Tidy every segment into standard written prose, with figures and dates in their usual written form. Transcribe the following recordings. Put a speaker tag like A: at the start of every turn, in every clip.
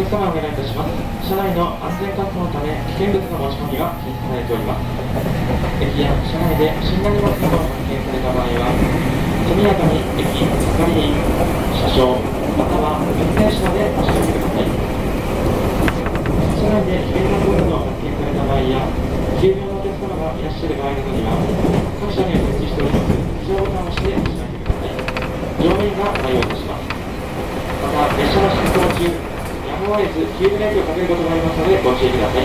A: 客様お願いいたします。車内の安全確保のため危険物の持ち込みが禁止されております。駅や車内で不審な荷物などを発見された場合は、速やかに駅、係員、車掌、または運転手までお知らせください。車内で危険な行為を発見された場合や、急病のお客様がいらっしゃる場合などには、各車に設置しております非常ボタンを押してお知らせください。乗務員が対応いたします。また、列車の進行中、やむを得ず急ブレーキをかけることがありますのでご注意ください。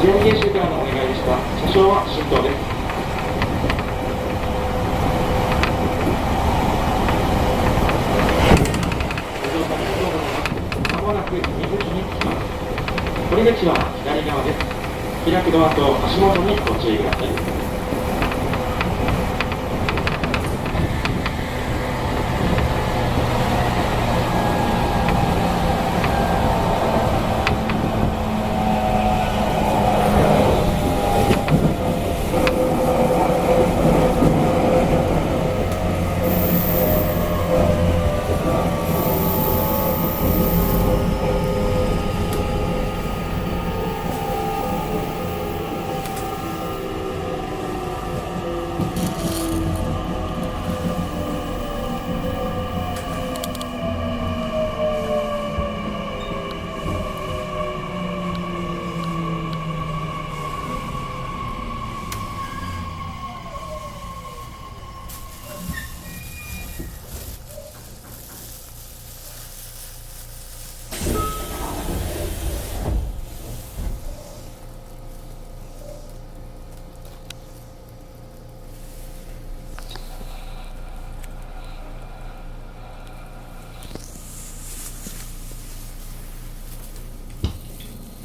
A: JR 九州からのお願いでした。車掌は出頭です。ご乗車ありがとうございます。まもなく水木に着きます。降り口は左側です。開くドアと足元にご注意ください。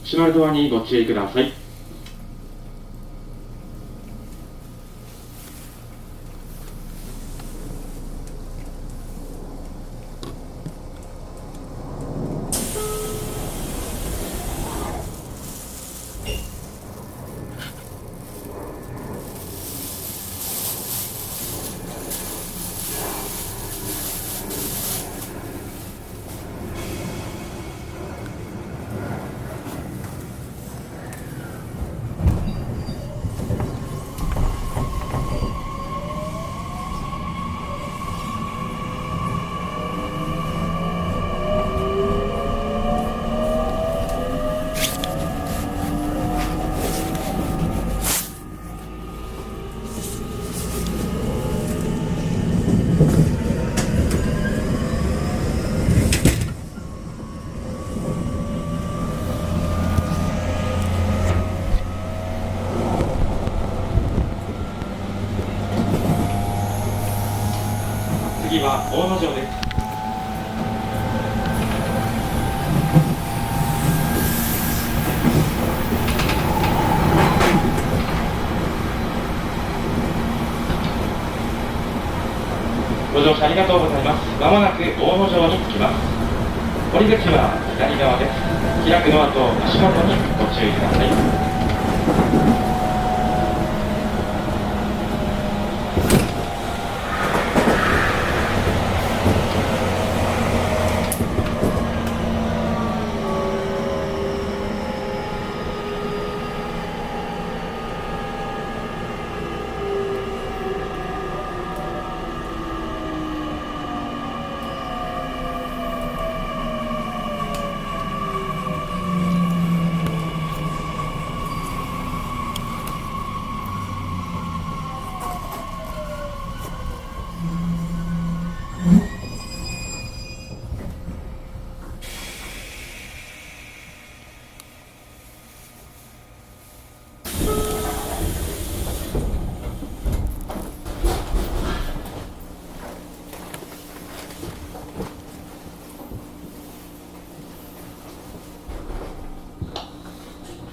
A: 閉まるドアにご注意ください。次は大野城です。ご乗車ありがとうございます。まもなく大野城に着きます。降り口は左側です。開くドアと足元にご注意ください。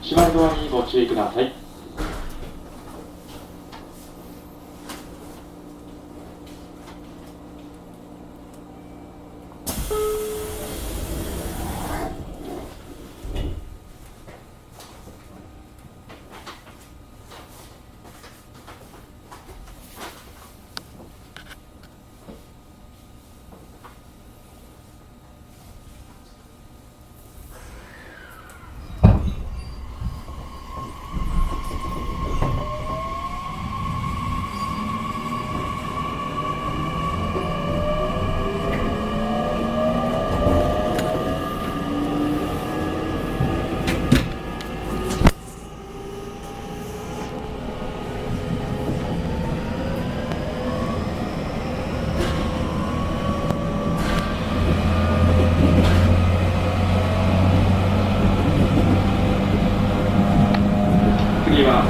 A: 閉まるドアにご注意ください。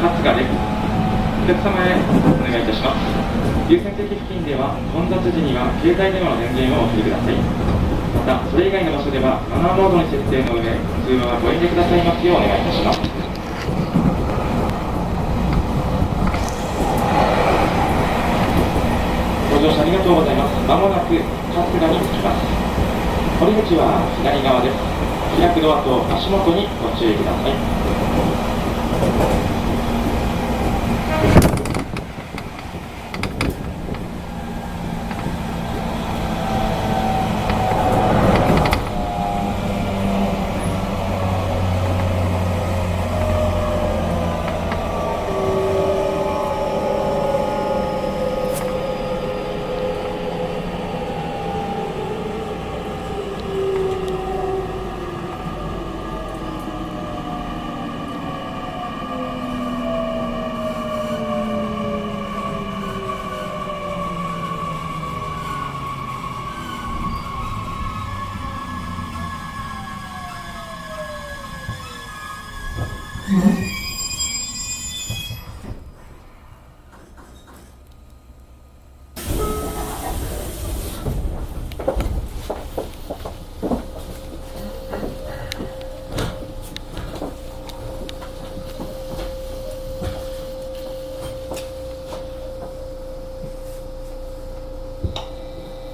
A: 春日です。お客様へお願いいたします。優先席付近では混雑時には携帯電話の電源をお切りください。またそれ以外の場所ではマナーモードに設定の上、通話はご遠慮くださいますようお願いいたします。ご乗車ありがとうございます。まもなく春日に着きます。降り口は左側です。開くドアと足元にご注意ください。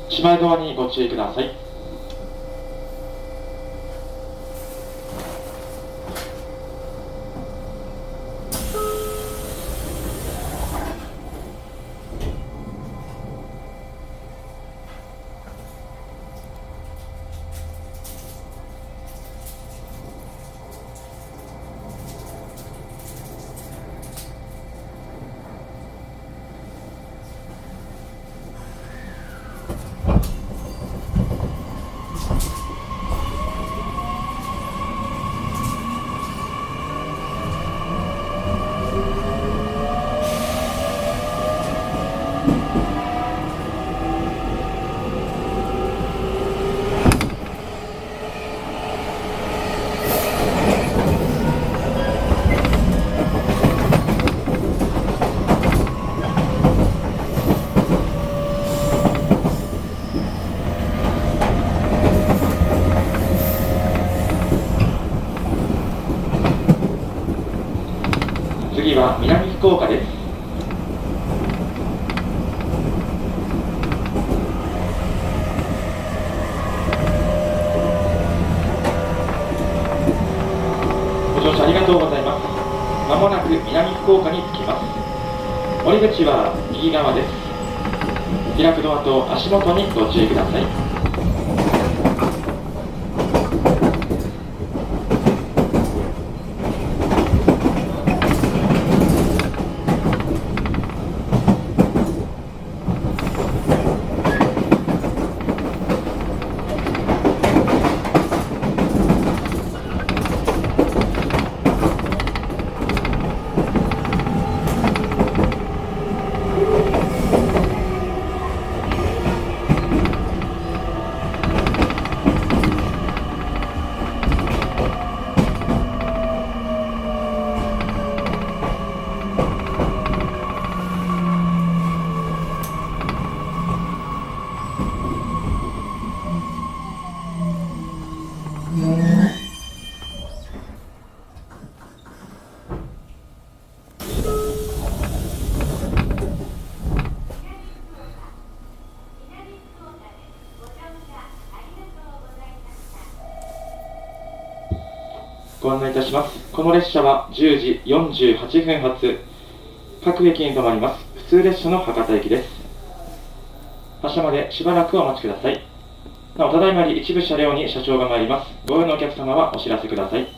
A: しまいドアにご注意ください。次は南福岡です。ご乗車ありがとうございます。まもなく南福岡に着きます。降り口は右側です。開くドアと足元にご注意ください。ご案内いたします。この列車は10時48分発、各駅に停まります普通列車の博多駅です。発車までしばらくお待ちください。なお、ただいまより一部車両に車掌が参ります。ご用のお客様はお知らせください。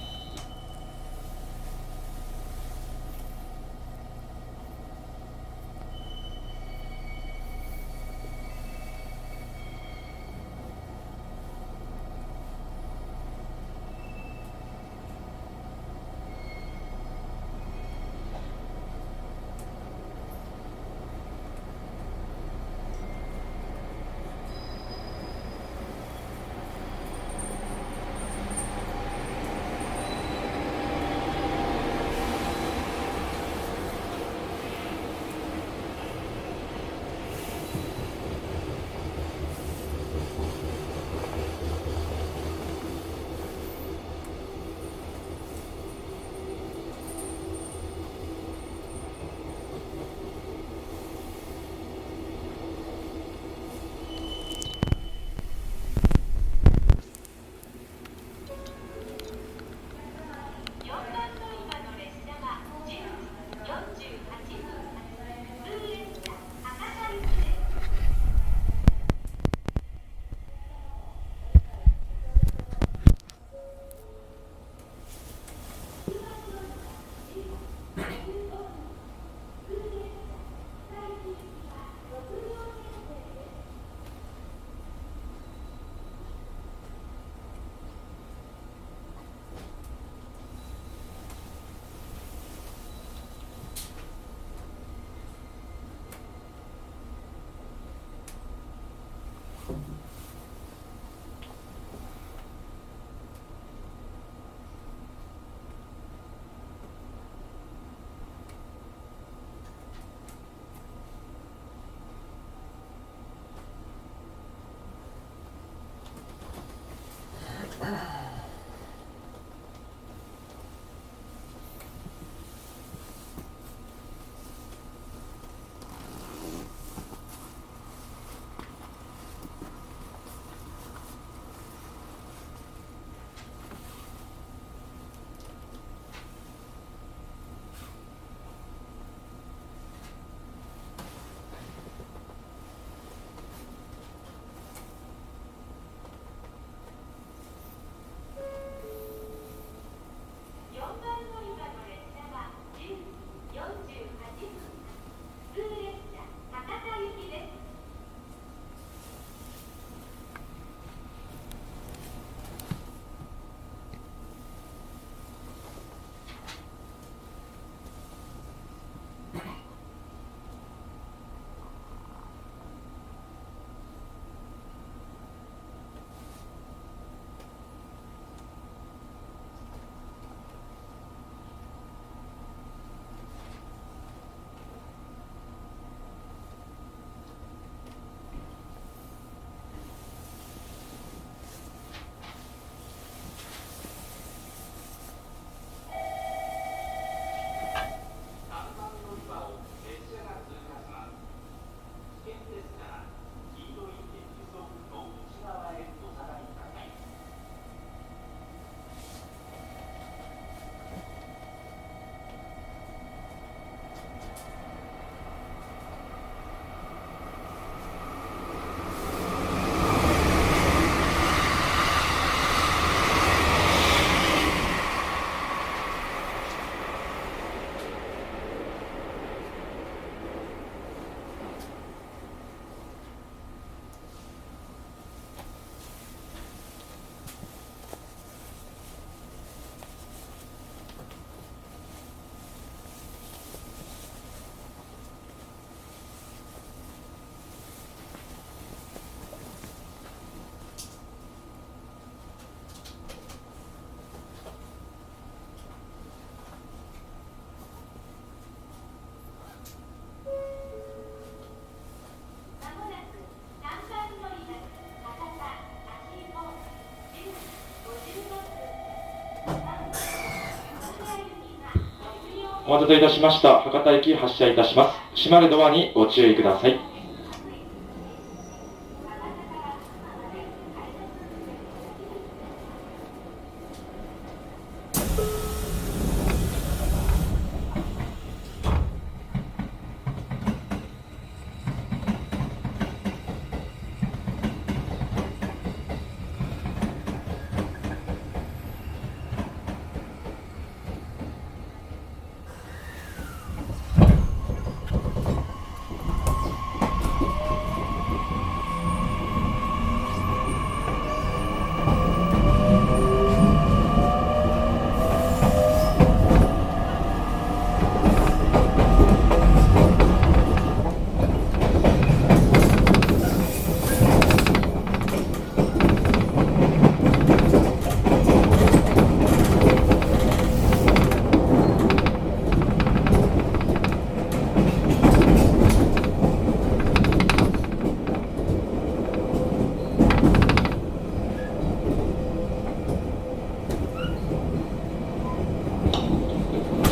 A: お待たせいたしました。博多駅発車いたします。閉まるドアにご注意ください。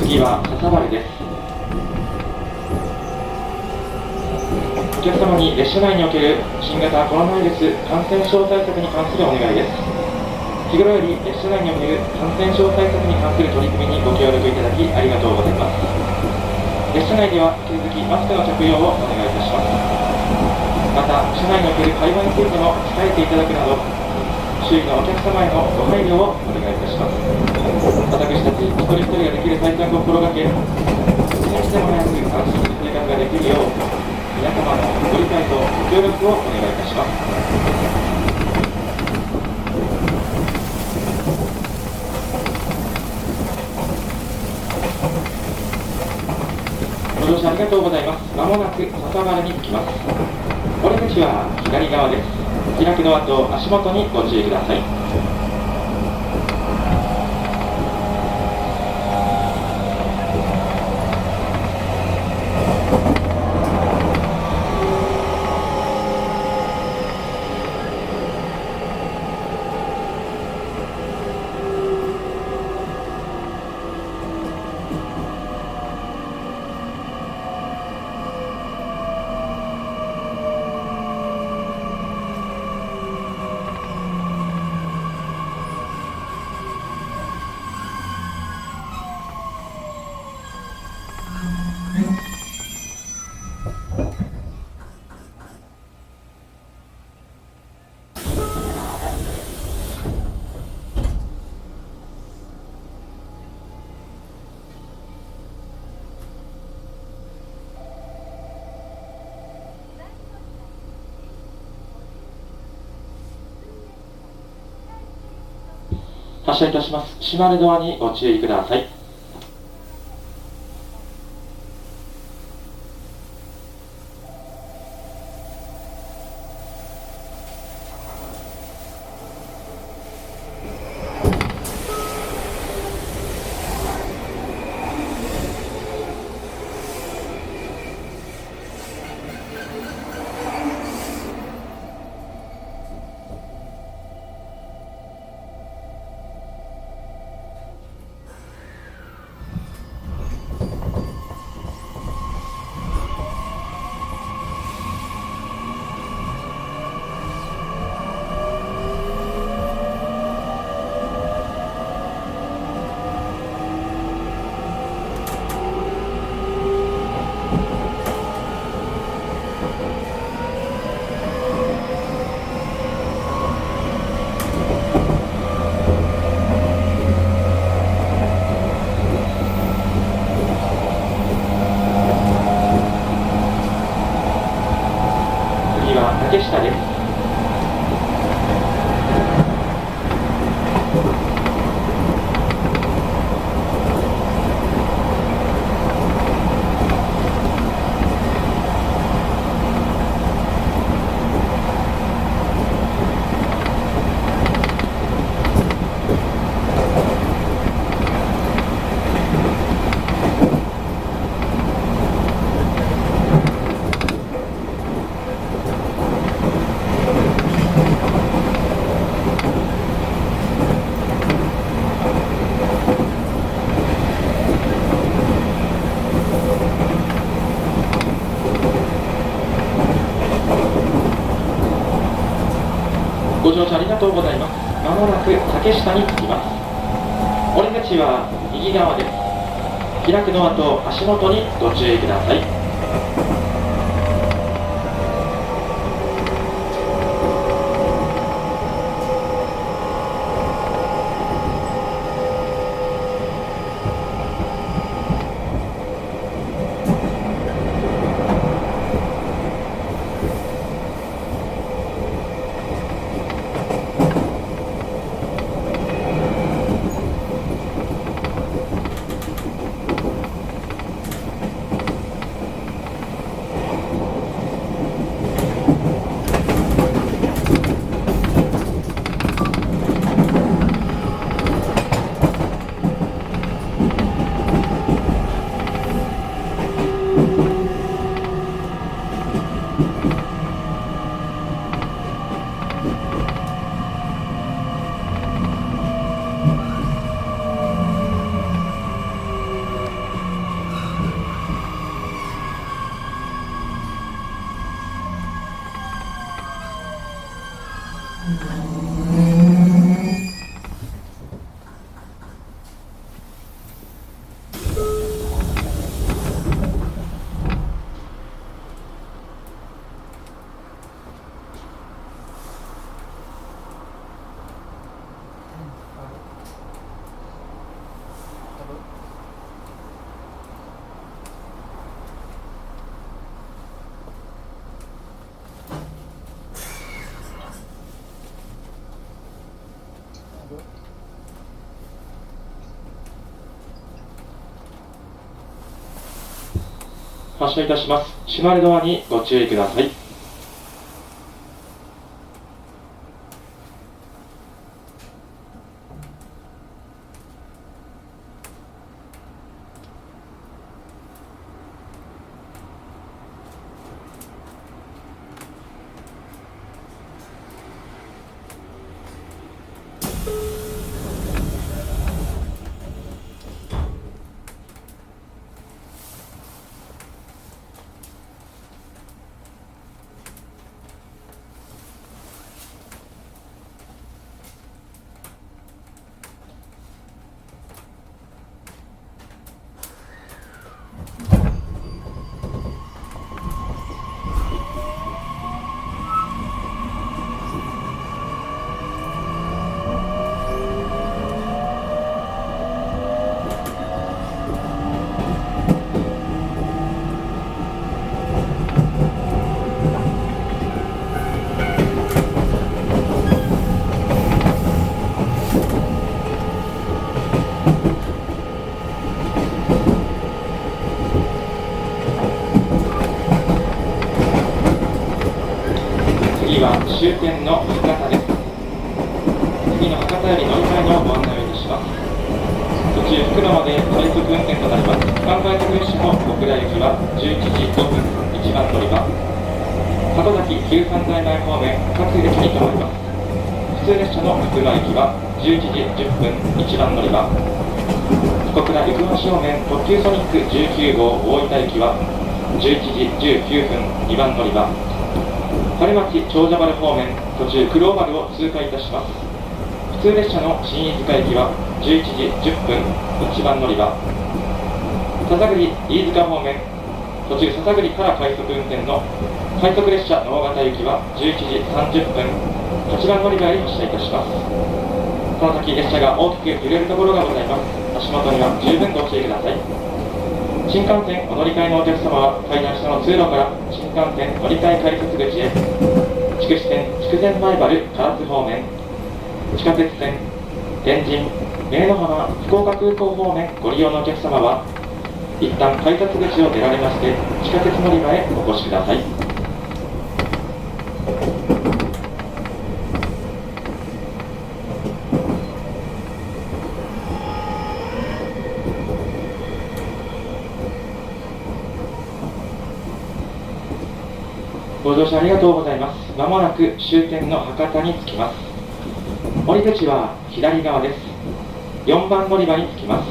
A: 次は笹原です。お客様に列車内における新型コロナウイルス感染症対策に関するお願いです。日頃より列車内における感染症対策に関する取り組みにご協力いただきありがとうございます。列車内では引き続きマスクの着用をお願いいたします。また、車内における会話についても控えていただくなど、周囲のお客様へのご配慮をお願いいたします。私たち一人一人ができる対策を心がけ、一日でも早く安心な生活ができるよう、皆様のご理解とご協力をお願いいたします。ご乗車ありがとうございます。まもなく笹原に着きます。お出口は左側です。開くドアと足元にご注意ください。発車いたします。閉まるドアにご注意ください。乗車ありがとうございます。まもなく竹下に着きます。降り口は右側です。開くドアと足元にご注意ください。発車いたします。閉まるドアにご注意ください。次は終点の博多です。次の博多より乗り換えのご案内をいたします。途中福野まで快速運転となります。関西特列車の小倉行きは11時5分1番乗り場、箱崎旧三大前方面各駅に停まります。普通列車の福間行きは11時10分1番乗り場、小倉行橋方面特急ソニック19号大分行きは11時19分2番乗り場、春町長者原方面途中黒尾丸を通過いたします。普通列車の新飯塚行きは11時10分1番乗り場、篠栗飯塚方面途中篠栗から快速運転の快速列車直方行きは11時30分8番乗り場より発車いたします。この先列車が大きく揺れるところがございます。足元には十分ご注意ください。新幹線お乗り換えのお客様は階段下の通路から新幹線乗り換え改札口へ、筑紫線筑前前原唐津方面、地下鉄線天神明の浜福岡空港方面ご利用のお客様は一旦改札口を出られまして地下鉄乗り場へお越しください。ご乗車ありがとうございます。まもなく終点の博多に着きます。降り口は左側です。4番乗り場に着きます。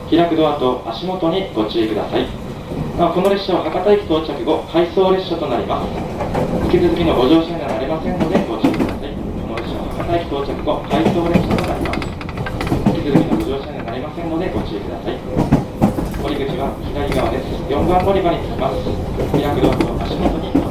A: 開くドアと足元にご注意ください。この列車は博多駅到着後回送列車となります。引き続きのご乗車にはなれませんのでご注意ください。この列車田駅到着後、回送列車となります。引き続きのご乗車にはなりませんのでご注意ください。降り口は左側です。4番乗り場に着きます。開くドアと足元に